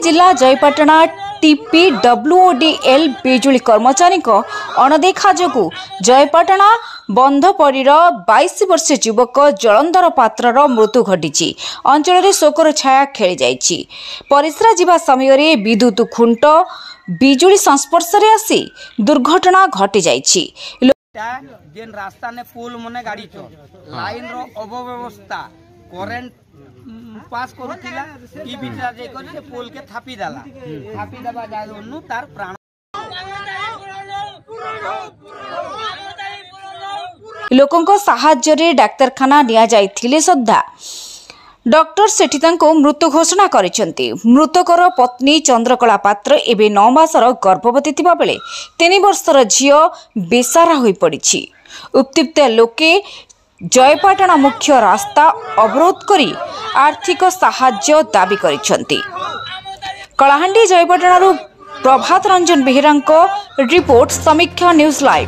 जिला जयपाटना TPWODL बिजुली कर्मचारी अणदेखा जोगु जयपाटना बंधपरीर 22 वर्षीय युवक जलंधर पात्रर मृत्यु घटी अंचल शोकर छाया खेली जाइछि। परिस्रा जिबा समय विद्युत खुंट बिजुली संस्पर्श रे आसी दुर्घटना घटी जाइछि। जेन रास्ता ने पुल मने गाड़ी चल लाइन रो अव्यवस्था करेंट पास करूतिला ई बिचा जे कर से पुल के थापी दबा जानु तार प्राण लोकंको साहाय्य रे डाक्तरखाना निया जाइथिले सद्धा डॉक्टर सेठी तांको मृत्यु घोषणा करिसेंती। मृतकर पत्नी चंद्रकला पात्र एबे 9 मासर गर्भवती थिबा बेले 3 वर्षर झियो बेसारा होई पड़िछि। उत्तिप्त लोके जयपाटना मुख्य रास्ता अवरोध करी आर्थिक साहाय्य दाबी करिसेंती। कलाहांडी जयपाटनारू प्रभात रंजन बेहेरांको रिपोर्ट समीक्षा न्यूज लाइव।